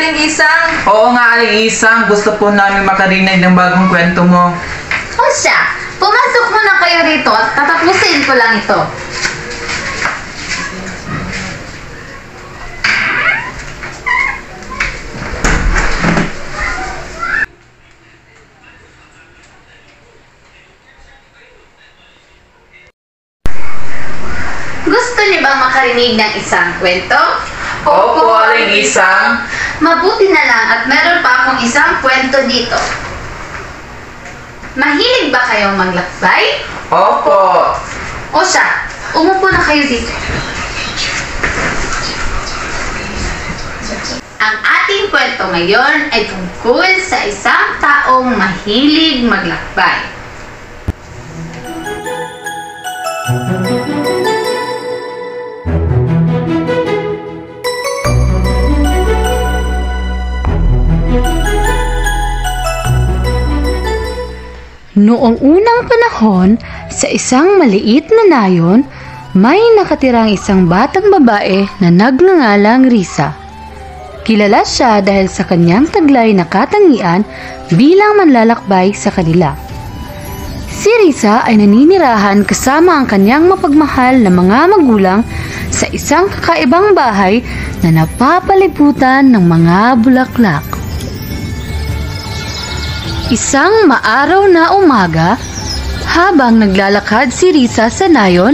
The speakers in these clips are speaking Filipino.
Aling Isang. Oo nga, Aling Isang. Gusto po namin makarinig ng bagong kwento mo. O siya, pumasok muna kayo rito at tatapusin ko lang ito. Gusto niyo bang makarinig ng isang kwento? Opo, Aling Isang. Mabuti na lang at meron pa akong isang kwento dito. Mahilig ba kayong maglakbay? Opo. O siya, umupo na kayo dito. Ang ating kwento ngayon ay tungkol sa isang taong mahilig maglakbay. Noong unang panahon, sa isang maliit na nayon, may nakatirang isang batang babae na nagngangalang Risa. Kilala siya dahil sa kanyang taglay na katangian bilang manlalakbay sa kanila. Si Risa ay naninirahan kasama ang kanyang mapagmahal na mga magulang sa isang kakaibang bahay na napapalibutan ng mga bulaklak. Isang maaraw na umaga, habang naglalakad si Risa sa nayon,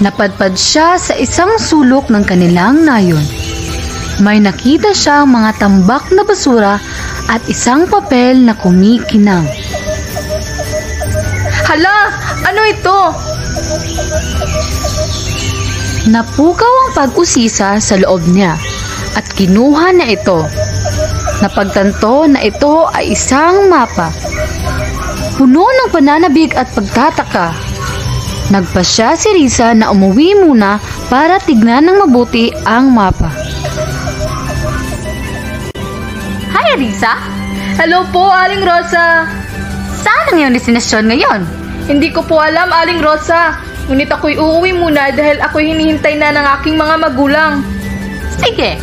napadpad siya sa isang sulok ng kanilang nayon. May nakita siyang mga tambak na basura at isang papel na kumikinang. Hala! Ano ito? Napukaw ang pag-usisa sa loob niya at kinuha na ito. Napagtanto na ito ay isang mapa. Puno ng pananabik at pagtataka. Nagpasya si Risa na umuwi muna para tignan ng mabuti ang mapa. Hi, Risa! Hello po, Aling Rosa. Saan ang iyong destinasyon ngayon? Hindi ko po alam, Aling Rosa. Ngunit ako'y uuwi muna dahil ako'y hinihintay na ng aking mga magulang. Sige,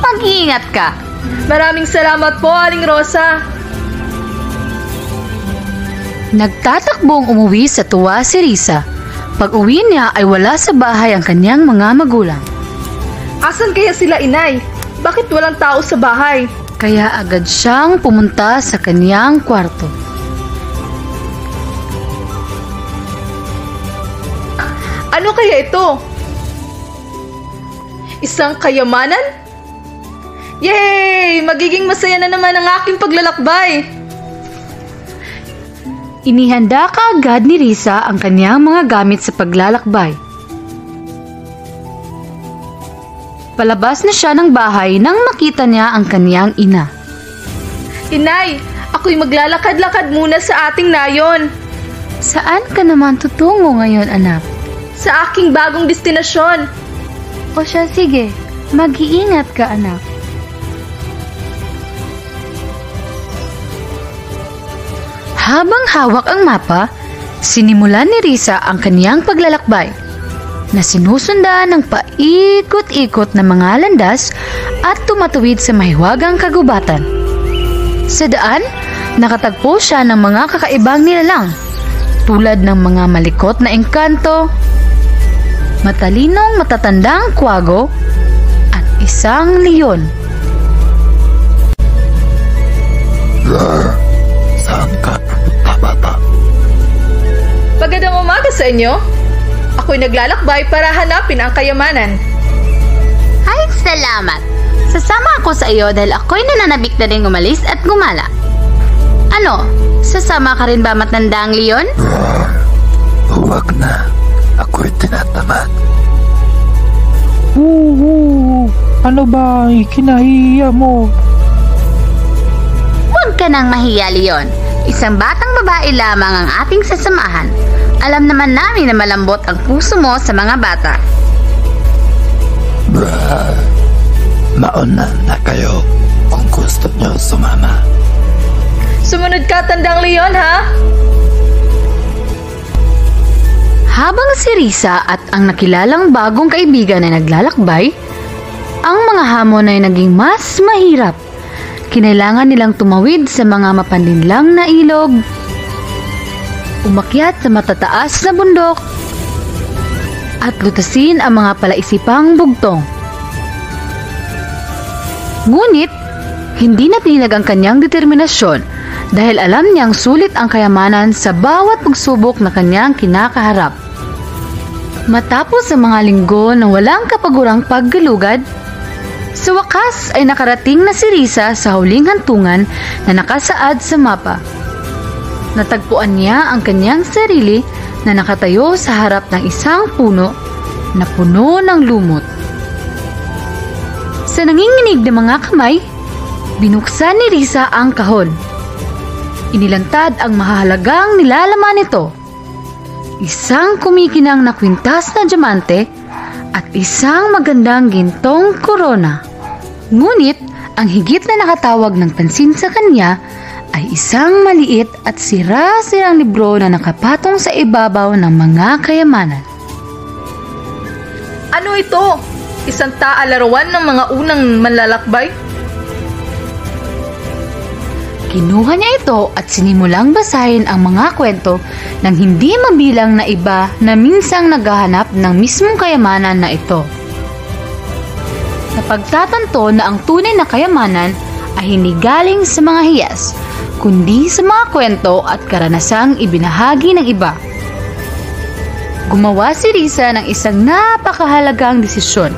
mag-iingat ka. Maraming salamat po, Aling Rosa. Nagtatakbong umuwi sa tuwa si Risa. Pag-uwi niya ay wala sa bahay ang kanyang mga magulang. Asan kaya sila, Inay? Bakit walang tao sa bahay? Kaya agad siyang pumunta sa kanyang kwarto. Ano kaya ito? Isang kayamanan? Yay! Magiging masaya na naman ang aking paglalakbay. Inihanda kaagad ni Risa ang kanyang mga gamit sa paglalakbay. Palabas na siya ng bahay nang makita niya ang kanyang ina. Inay, ako'y maglalakad-lakad muna sa ating nayon. Saan ka naman tutungo ngayon, anak? Sa aking bagong destinasyon. O siya, sige. Mag-iingat ka, anak. Habang hawak ang mapa, sinimulan ni Risa ang kaniyang paglalakbay na sinusundan ng paikot-ikot na mga landas at tumatuwid sa mahiwagang kagubatan. Sa daan, nakatagpo siya ng mga kakaibang nilalang tulad ng mga malikot na engkanto, matalinong matatandang kwago at isang leon. Saan ka, bata? Magandang umaga sa inyo. Ako'y naglalakbay para hanapin ang kayamanan. Ay, salamat. Sasama ako sa iyo dahil ako'y nananabik na rin umalis at gumala. Ano? Sasama ka rin ba, matandang leon? Huwag na. Ako'y tinatamad. Ano ba? Kinahiya mo? Huwag ka nang mahiya, Leon. Isang batang babae lamang ang ating sasamahan. Alam naman namin na malambot ang puso mo sa mga bata. Mauna na kayo kung gusto nyo sumama. Sumunod ka, tandang leon, ha? Habang si Risa at ang nakilalang bagong kaibigan ay naglalakbay, ang mga hamon ay naging mas mahirap kinailangan nilang tumawid sa mga mapanlinlang na ilog, umakyat sa matataas na bundok, at lutasin ang mga palaisipang bugtong. Ngunit, hindi na pinag ang kanyang determinasyon dahil alam niyang sulit ang kayamanan sa bawat pagsubok na kanyang kinakaharap. Matapos ang mga linggo na walang kapagurang paggalugad, sa wakas ay nakarating na si Risa sa huling hantungan na nakasaad sa mapa. Natagpuan niya ang kanyang sarili na nakatayo sa harap ng isang puno na puno ng lumot. Sa nanginginig na mga kamay, binuksan ni Risa ang kahon. Inilantad ang mahalagang nilalaman nito. Isang kumikinang na kwintas na diamante at isang magandang gintong korona. Ngunit, ang higit na nakatawag ng pansin sa kanya ay isang maliit at sira-sirang libro na nakapatong sa ibabaw ng mga kayamanan. Ano ito? Isang taalarawan ng mga unang manlalakbay? Kinuha niya ito at sinimulang basahin ang mga kwento ng hindi mabilang na iba na minsang naghahanap ng mismong kayamanan na ito. Napagtatanto na ang tunay na kayamanan ay hindi galing sa mga hiyas, kundi sa mga kwento at karanasang ibinahagi ng iba. Gumawa si Risa ng isang napakahalagang desisyon.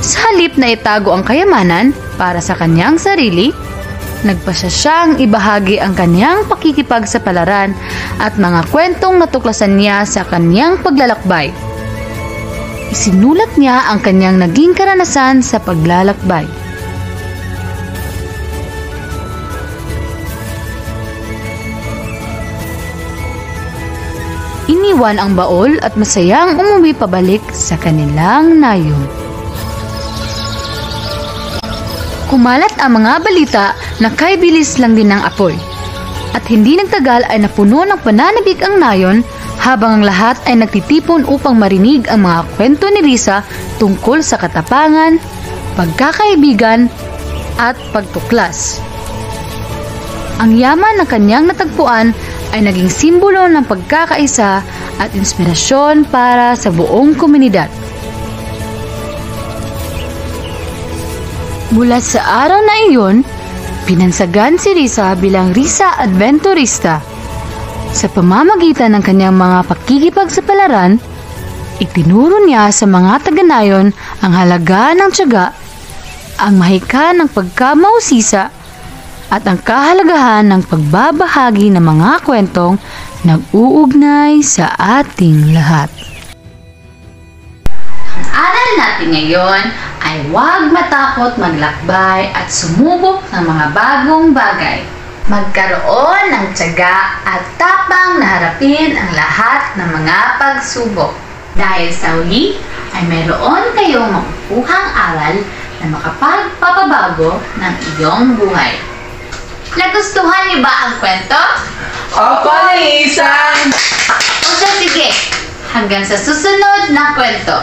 Sa halip na itago ang kayamanan para sa kanyang sarili, nagpasya siyang ibahagi ang kanyang pakikipagsapalaran at mga kwentong natuklasan niya sa kanyang paglalakbay. Isinulat niya ang kanyang naging karanasan sa paglalakbay. Iniwan ang baol at masayang umuwi pabalik sa kanilang nayon. Kumalat ang mga balita na kay bilis lang din ng apoy. At hindi nagtagal ay napuno ng pananabik ang nayon habang ang lahat ay nagtitipon upang marinig ang mga kwento ni Risa tungkol sa katapangan, pagkakaibigan at pagtuklas. Ang yaman na kanyang natagpuan ay naging simbolo ng pagkakaisa at inspirasyon para sa buong komunidad. Mula sa araw na iyon, pinansagan si Risa bilang Risa Adventurista. Sa pamamagitan ng kanyang mga pakikipagsapalaran, itinuro niya sa mga taga-nayon ang halaga ng tiyaga, ang mahika ng pagkamausisa, at ang kahalagahan ng pagbabahagi ng mga kwentong nag-uugnay sa ating lahat. Ang aral natin ngayon ay huwag matakot maglakbay at sumubok ng mga bagong bagay. Magkaroon ng tiyaga at tapang na harapin ang lahat ng mga pagsubok. Dahil sa huli ay mayroon kayong makukuhang aral na makapagpapabago ng iyong buhay. Nagustuhan niyo ba ang kwento? Opo, Lisa! O siya, sige, hanggang sa susunod na kwento.